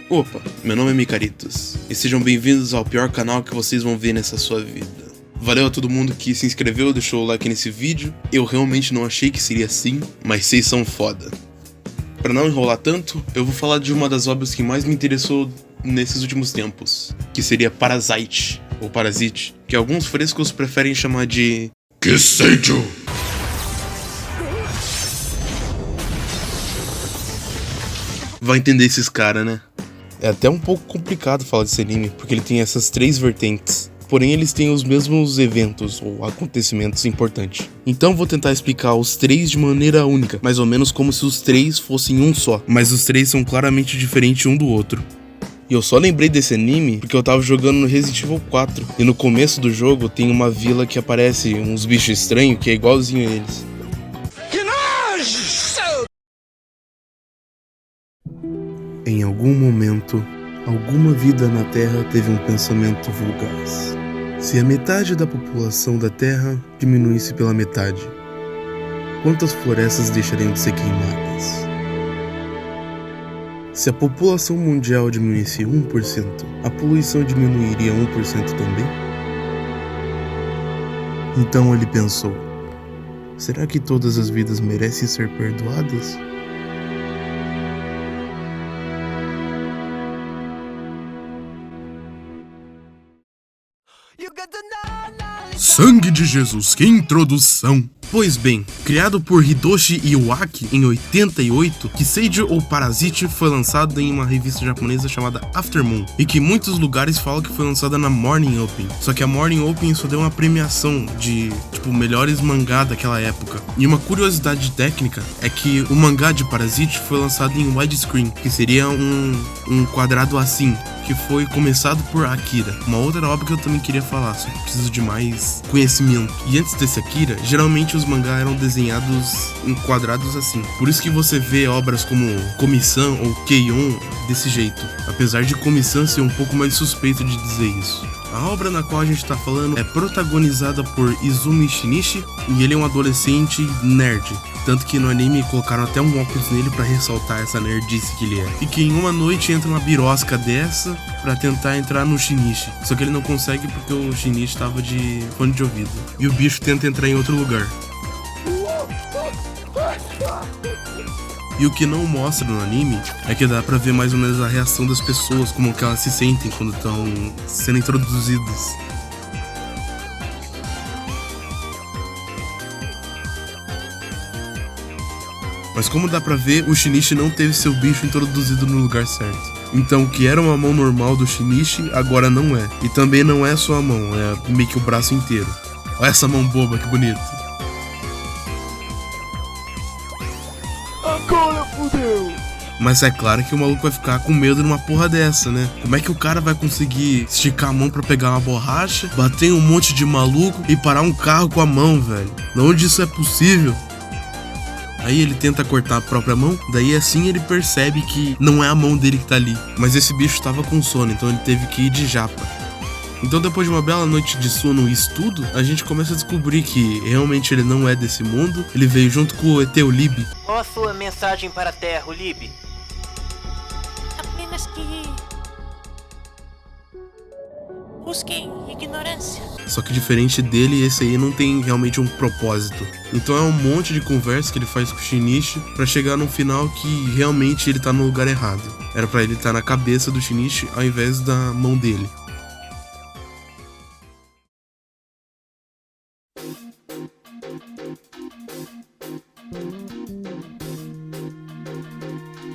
Opa, meu nome é Micaritos, e sejam bem-vindos ao pior canal que vocês vão ver nessa sua vida. Valeu a todo mundo que se inscreveu, deixou o like nesse vídeo. Eu realmente não achei que seria assim, mas vocês são foda. Pra não enrolar tanto, eu vou falar de uma das obras que mais me interessou nesses últimos tempos, que seria Parasite, ou Parasite, que alguns frescos preferem chamar de Kiseijo. Vai entender esses caras, né? É até um pouco complicado falar desse anime, porque ele tem essas três vertentes. Porém, eles têm os mesmos eventos ou acontecimentos importantes. Então vou tentar explicar os três de maneira única, mais ou menos como se os três fossem um só. Mas os três são claramente diferentes um do outro. E eu só lembrei desse anime porque eu tava jogando no Resident Evil 4. E no começo do jogo tem uma vila que aparece uns bichos estranhos que é igualzinho a eles. Em algum momento, alguma vida na Terra teve um pensamento vulgaz. Se a metade da população da Terra diminuísse pela metade, quantas florestas deixariam de ser queimadas? Se a população mundial diminuísse 1%, a poluição diminuiria 1% também? Então ele pensou, será que todas as vidas merecem ser perdoadas? Sangue de Jesus, que introdução! Pois bem, criado por Hidoshi Iwaki em 88, Kiseijo ou Parasite foi lançado em uma revista japonesa chamada Aftermoon, e que em muitos lugares falam que foi lançada na Morning Open. Só que a Morning Open só deu uma premiação de, melhores mangá daquela época. E uma curiosidade técnica é que o mangá de Parasite foi lançado em widescreen, que seria um quadrado assim, que foi começado por Akira, uma outra obra que eu também queria falar, só que preciso de mais conhecimento. E antes desse Akira, geralmente os mangás eram desenhados em quadrados assim. Por isso que você vê obras como Komi-san ou Keion desse jeito, apesar de Komi-san ser um pouco mais suspeito de dizer isso. A obra na qual a gente tá falando é protagonizada por Izumi Shinichi, e ele é um adolescente nerd. Tanto que no anime colocaram até um óculos nele pra ressaltar essa nerdice que ele é. E que em uma noite entra uma birosca dessa pra tentar entrar no Shinichi. Só que ele não consegue porque o Shinichi tava de fone de ouvido. E o bicho tenta entrar em outro lugar. E o que não mostra no anime é que dá pra ver mais ou menos a reação das pessoas, como que elas se sentem quando estão sendo introduzidas. Mas como dá pra ver, o Shinichi não teve seu bicho introduzido no lugar certo. Então o que era uma mão normal do Shinichi, agora não é. E também não é só a mão, é meio que o braço inteiro. Olha essa mão boba, que bonito. Agora fudeu! Mas é claro que o maluco vai ficar com medo numa porra dessa, né? Como é que o cara vai conseguir esticar a mão pra pegar uma borracha, bater em um monte de maluco e parar um carro com a mão, velho? De onde isso é possível? Aí ele tenta cortar a própria mão, daí assim ele percebe que não é a mão dele que tá ali. Mas esse bicho tava com sono, então ele teve que ir de japa. Então depois de uma bela noite de sono e estudo, a gente começa a descobrir que realmente ele não é desse mundo. Ele veio junto com o ET Ulib. Qual a sua mensagem para a Terra, Ulib? Apenas que... busquem ignorância. Só que diferente dele, esse aí não tem realmente um propósito. Então é um monte de conversa que ele faz com o Shinichi pra chegar no final que realmente ele tá no lugar errado. Era pra ele estar na cabeça do Shinichi ao invés da mão dele.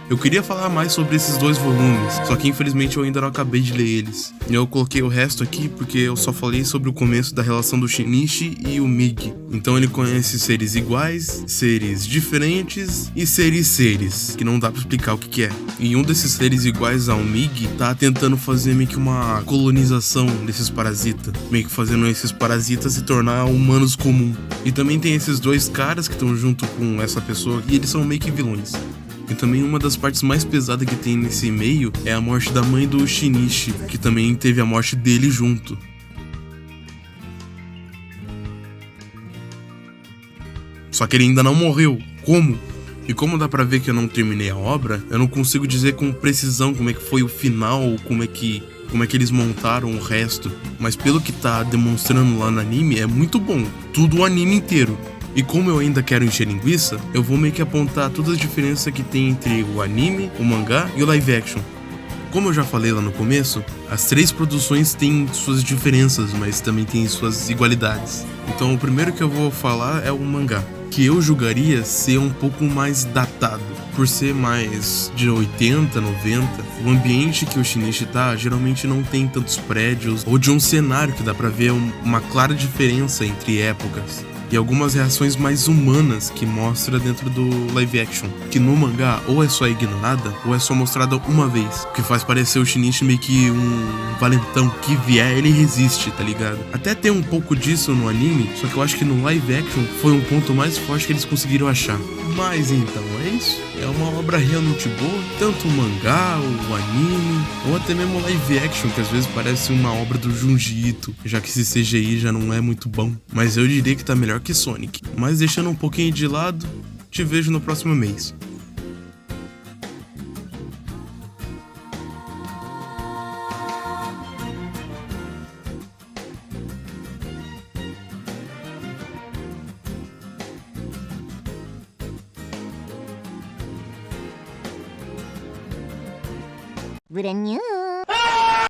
Eu queria falar mais sobre esses dois volumes, só que infelizmente eu ainda não acabei de ler eles. E eu coloquei o resto aqui porque eu só falei sobre o começo da relação do Shinichi e o Mig. Então ele conhece seres iguais, seres diferentes e seres, que não dá pra explicar o que é. E um desses seres iguais ao Mig tá tentando fazer meio que uma colonização desses parasitas, meio que fazendo esses parasitas se tornar humanos comum. E também tem esses dois caras que estão junto com essa pessoa e eles são meio que vilões. E também uma das partes mais pesadas que tem nesse meio é a morte da mãe do Shinichi, que também teve a morte dele junto. Só que ele ainda não morreu. Como? E como dá pra ver que eu não terminei a obra, eu não consigo dizer com precisão como é que foi o final, ou como é que eles montaram o resto. Mas pelo que tá demonstrando lá no anime, é muito bom. Tudo o anime inteiro. E como eu ainda quero encher linguiça, eu vou meio que apontar todas as diferenças que tem entre o anime, o mangá e o live action. Como eu já falei lá no começo, as 3 produções têm suas diferenças, mas também têm suas igualdades. Então o primeiro que eu vou falar é o mangá, que eu julgaria ser um pouco mais datado. Por ser mais de 80, 90, o ambiente que o Shinichi tá geralmente não tem tantos prédios ou de um cenário que dá pra ver uma clara diferença entre épocas. E algumas reações mais humanas que mostra dentro do live action, que no mangá ou é só ignorada ou é só mostrada uma vez, o que faz parecer o Shinichi meio que um valentão, que vier ele resiste, tá ligado? Até tem um pouco disso no anime, só que eu acho que no live action foi um ponto mais forte que eles conseguiram achar. Mas então, é isso. É uma obra realmente boa, tanto o mangá, o anime, ou até mesmo o live action, que às vezes parece uma obra do Junji Ito, já que esse CGI já não é muito bom. Mas eu diria que tá melhor que Sonic. Mas deixando um pouquinho de lado, te vejo no próximo mês. Brand new.